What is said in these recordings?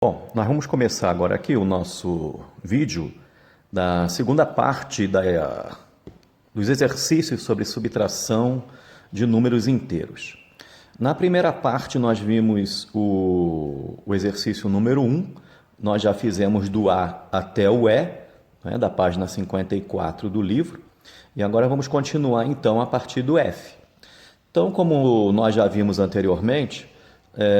Bom, nós vamos começar agora aqui o nosso vídeo da segunda parte dos exercícios sobre subtração de números inteiros. Na primeira parte nós vimos o exercício número 1, nós já fizemos do A até o E, né, da página 54 do livro, e agora vamos continuar então a partir do F. Então, como nós já vimos anteriormente,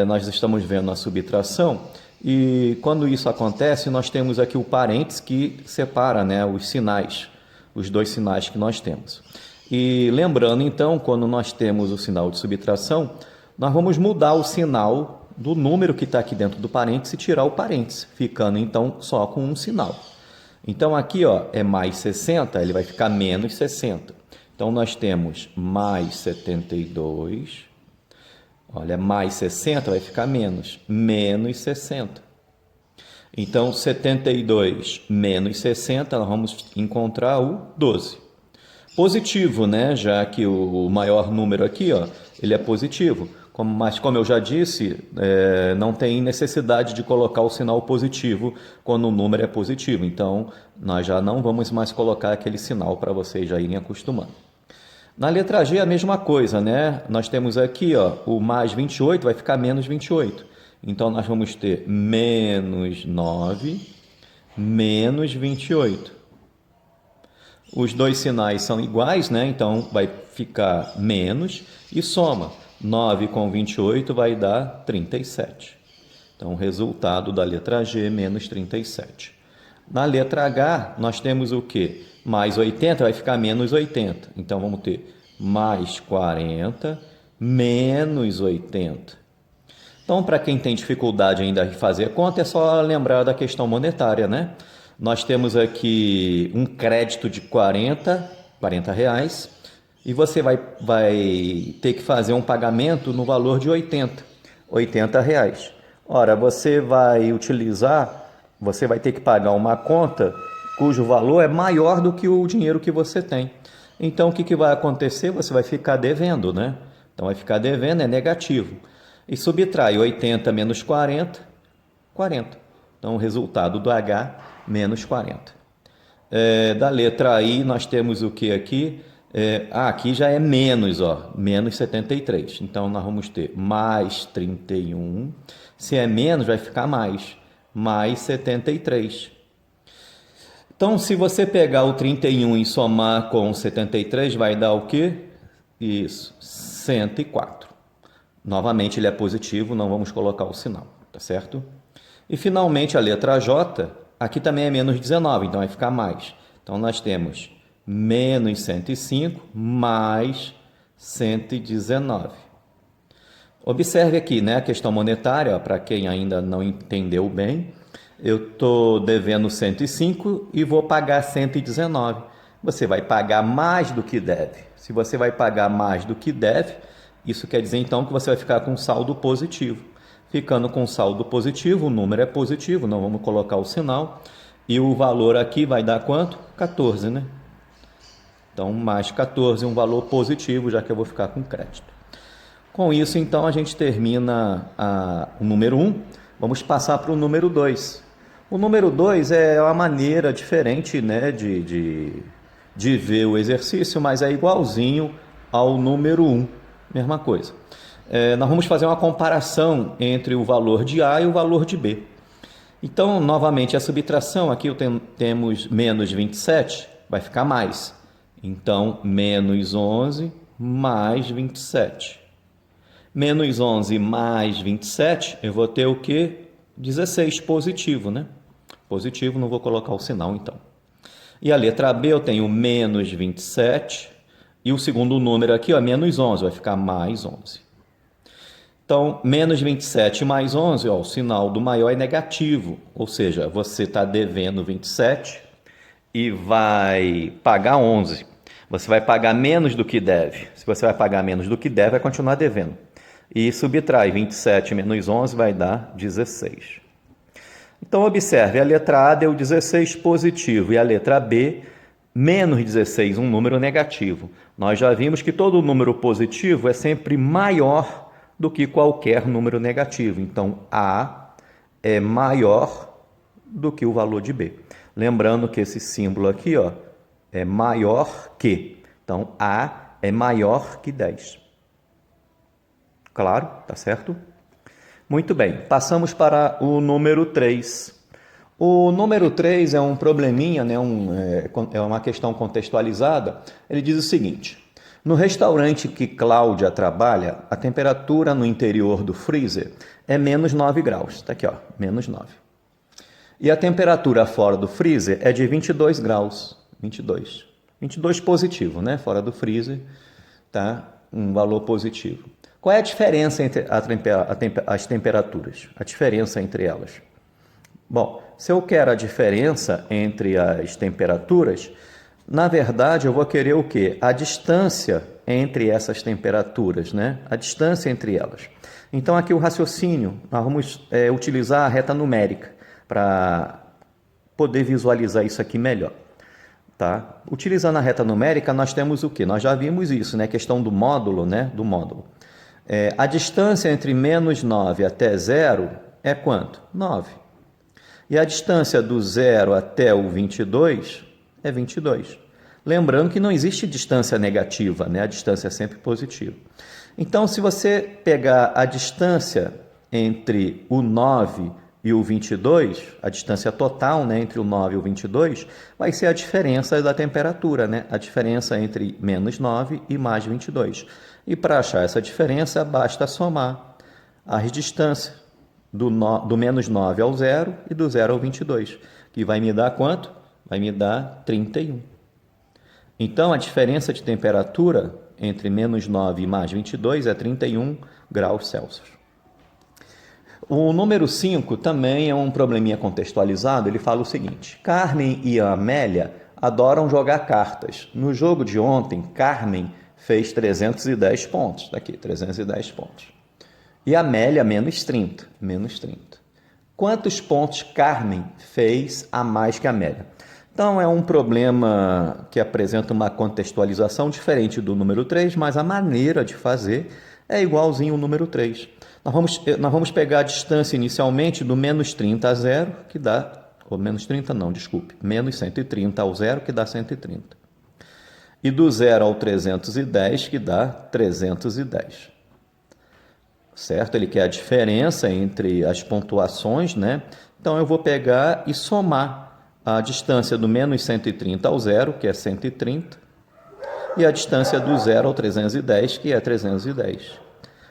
nós estamos vendo a subtração e quando isso acontece, nós temos aqui o parênteses que separa, né, os sinais, os dois sinais que nós temos. E lembrando então, quando nós temos o sinal de subtração, nós vamos mudar o sinal do número que está aqui dentro do parênteses e tirar o parênteses, ficando então só com um sinal. Então aqui ó, é mais 60, ele vai ficar menos 60. Então nós temos mais 72, olha, mais 60 vai ficar menos 60. Então 72 menos 60, nós vamos encontrar o 12. Positivo, né? Já que o maior número aqui, ó, ele é positivo. Mas como eu já disse, não tem necessidade de colocar o sinal positivo quando o número é positivo. Então, nós já não vamos mais colocar aquele sinal para vocês já irem acostumando. Na letra G, a mesma coisa, né? Nós temos aqui, ó, o mais 28 vai ficar menos 28. Então, nós vamos ter menos 9, menos 28. Os dois sinais são iguais, né? Então, vai ficar menos e soma. 9 com 28 vai dar 37. Então, o resultado da letra G, menos 37. Na letra H, nós temos o quê? Mais 80 vai ficar menos 80. Então, vamos ter mais 40, menos 80. Então, para quem tem dificuldade ainda de fazer conta, é só lembrar da questão monetária, né? Nós temos aqui um crédito de 40 reais, e você vai ter que fazer um pagamento no valor de 80 reais. Ora, você vai ter que pagar uma conta cujo valor é maior do que o dinheiro que você tem. Então, o que vai acontecer? Você vai ficar devendo, né? Então, vai ficar devendo, é negativo. E subtrai 80 menos 40, 40. Então, o resultado do H, menos 40. Da letra I, nós temos o que aqui? Aqui já é menos, ó, menos 73. Então, nós vamos ter mais 31. Se é menos, vai ficar mais 73. Então, se você pegar o 31 e somar com o 73, vai dar o quê? Isso, 104. Novamente, ele é positivo, não vamos colocar o sinal, tá certo? E, finalmente, a letra J, aqui também é menos 19, então vai ficar mais. Então, nós temos menos 105 mais 119. Observe aqui, né, a questão monetária, para quem ainda não entendeu bem. Eu estou devendo 105 e vou pagar 119. Você vai pagar mais do que deve. Se você vai pagar mais do que deve, isso quer dizer então que você vai ficar com saldo positivo. Ficando com saldo positivo, o número é positivo, não vamos colocar o sinal. E o valor aqui vai dar quanto? 14, né? Então, mais 14, um valor positivo, já que eu vou ficar com crédito. Com isso, então, a gente termina o número 1. Vamos passar para o número 2. O número 2 é uma maneira diferente, né, de ver o exercício, mas é igualzinho ao número 1. Mesma coisa. Nós vamos fazer uma comparação entre o valor de A e o valor de B. Então, novamente, a subtração, aqui temos menos 27, vai ficar mais. Então, menos 11 mais 27. Menos 11 mais 27, eu vou ter o quê? 16, positivo, né? Positivo, não vou colocar o sinal, então. E a letra B, eu tenho menos 27. E o segundo número aqui, ó, menos 11, vai ficar mais 11. Então, menos 27 mais 11, ó, o sinal do maior é negativo. Ou seja, você está devendo 27 e vai pagar 11. Você vai pagar menos do que deve. Se você vai pagar menos do que deve, vai continuar devendo. E subtrai 27 menos 11 vai dar 16. Então, observe, a letra A deu 16 positivo e a letra B, menos 16, um número negativo. Nós já vimos que todo número positivo é sempre maior do que qualquer número negativo. Então, A é maior do que o valor de B. Lembrando que esse símbolo aqui, ó, é maior que. Então, A é maior que 10. Claro, tá certo? Muito bem, passamos para o número 3. O número 3 é um probleminha, né? É uma questão contextualizada. Ele diz o seguinte: no restaurante que Cláudia trabalha, a temperatura no interior do freezer é menos 9 graus. Está aqui, ó, menos 9. E a temperatura fora do freezer é de 22 graus. 22. 22 positivo, né? Fora do freezer, tá? Um valor positivo. Qual é a diferença entre as temperaturas? A diferença entre elas. Bom, se eu quero a diferença entre as temperaturas, na verdade eu vou querer o quê? A distância entre essas temperaturas, né? A distância entre elas. Então aqui o raciocínio, nós vamos utilizar a reta numérica para poder visualizar isso aqui melhor. Tá? Utilizando a reta numérica, nós temos o quê? Nós já vimos isso, né? Questão do módulo, né? Do módulo. A distância entre menos 9 até 0 é quanto? 9. E a distância do 0 até o 22 é 22. Lembrando que não existe distância negativa, né? A distância é sempre positiva. Então, se você pegar a distância entre o 9 e o 22, a distância total, né, entre o 9 e o 22, vai ser a diferença da temperatura, né? A diferença entre menos 9 e mais 22. E para achar essa diferença, basta somar as distâncias do menos 9 ao 0 e do 0 ao 22, que vai me dar quanto? Vai me dar 31. Então, a diferença de temperatura entre menos 9 e mais 22 é 31 graus Celsius. O número 5 também é um probleminha contextualizado. Ele fala o seguinte: Carmen e a Amélia adoram jogar cartas. No jogo de ontem, Carmen fez 310 pontos. Está aqui, 310 pontos. E a Amélia, menos 30. Menos 30. Quantos pontos Carmen fez a mais que a Amélia? Então, é um problema que apresenta uma contextualização diferente do número 3, mas a maneira de fazer é igualzinho ao número 3. Nós vamos pegar a distância inicialmente do menos 30 a 0, que dá, ou menos 30 não, desculpe, menos 130 ao 0, que dá 130. E do 0 ao 310, que dá 310. Certo? Ele quer a diferença entre as pontuações, né? Então, eu vou pegar e somar a distância do menos 130 ao 0, que é 130, e a distância do 0 ao 310, que é 310.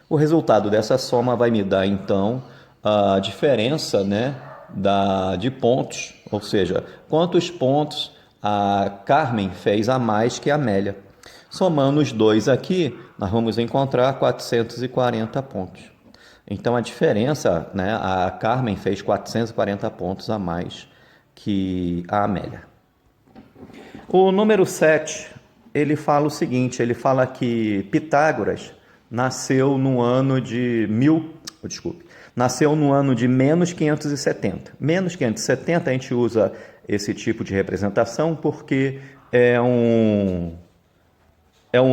O resultado dessa soma vai me dar, então, a diferença, né, de pontos, ou seja, quantos pontos a Carmen fez a mais que a Amélia. Somando os dois aqui, nós vamos encontrar 440 pontos. Então, a diferença, né, a Carmen fez 440 pontos a mais que a Amélia. O número 7, ele fala o seguinte, ele fala que Pitágoras nasceu no ano de menos 570. Menos 570 a gente usa esse tipo de representação porque é um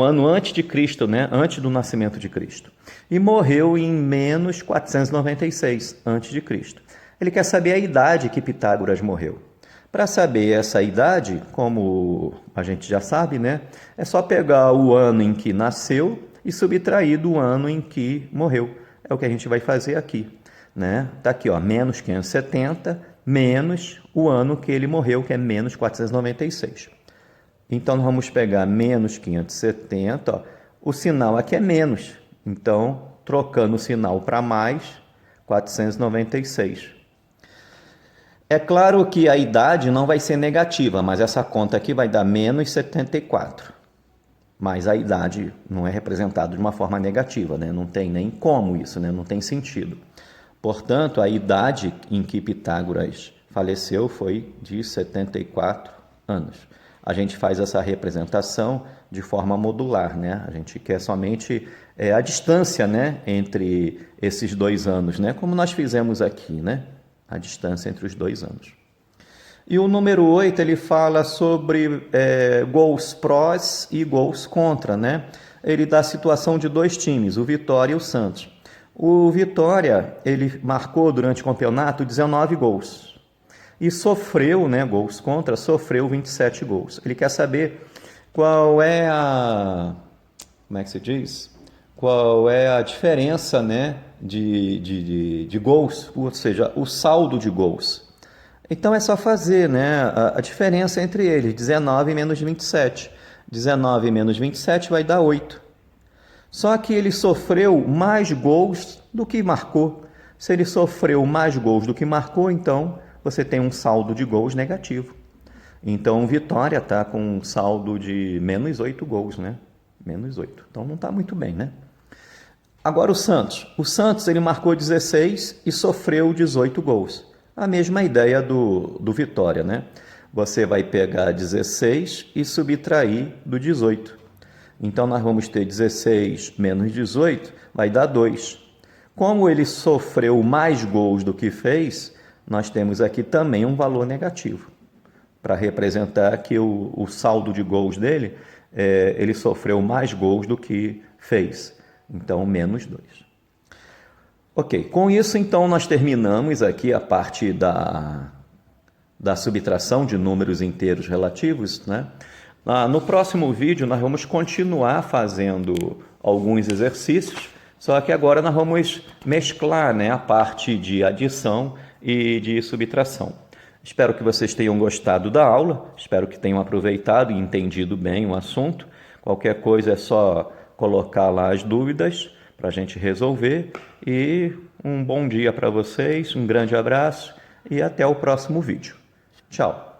ano antes de Cristo, né? Antes do nascimento de Cristo. E morreu em menos 496 antes de Cristo. Ele quer saber a idade que Pitágoras morreu. Para saber essa idade, como a gente já sabe, né? É só pegar o ano em que nasceu e subtrair do ano em que morreu. É o que a gente vai fazer aqui, né? Tá aqui, ó, menos 570 menos o ano que ele morreu, que é menos 496. Então, nós vamos pegar menos 570, ó. O sinal aqui é menos. Então, trocando o sinal para mais, 496. É claro que a idade não vai ser negativa, mas essa conta aqui vai dar menos 74. Mas a idade não é representada de uma forma negativa, né? Não tem nem como isso, né? Não tem sentido. Portanto, a idade em que Pitágoras faleceu foi de 74 anos. A gente faz essa representação de forma modular, né? A gente quer somente a distância, né, entre esses dois anos, né? Como nós fizemos aqui, né? A distância entre os dois anos. E o número 8, ele fala sobre gols prós e gols contra, né? Ele dá a situação de dois times, o Vitória e o Santos. O Vitória, ele marcou durante o campeonato 19 gols e sofreu, né, gols contra, sofreu 27 gols. Ele quer saber qual é como é que se diz? Qual é a diferença, né, de gols, ou seja, o saldo de gols. Então é só fazer, né, a diferença entre eles, 19 menos 27. 19 menos 27 vai dar 8. Só que ele sofreu mais gols do que marcou. Se ele sofreu mais gols do que marcou, então você tem um saldo de gols negativo. Então o Vitória está com um saldo de menos 8 gols, né? Menos 8. Então não está muito bem, né? Agora o Santos. O Santos ele marcou 16 e sofreu 18 gols. A mesma ideia do Vitória, né? Você vai pegar 16 e subtrair do 18. Então, nós vamos ter 16 menos 18, vai dar 2. Como ele sofreu mais gols do que fez, nós temos aqui também um valor negativo. Para representar que o saldo de gols dele, ele sofreu mais gols do que fez. Então, menos 2. Ok, com isso, então, nós terminamos aqui a parte da subtração de números inteiros relativos, né? No próximo vídeo, nós vamos continuar fazendo alguns exercícios, só que agora nós vamos mesclar, né, a parte de adição e de subtração. Espero que vocês tenham gostado da aula, espero que tenham aproveitado e entendido bem o assunto. Qualquer coisa é só colocar lá as dúvidas para a gente resolver. E um bom dia para vocês, um grande abraço e até o próximo vídeo. Tchau!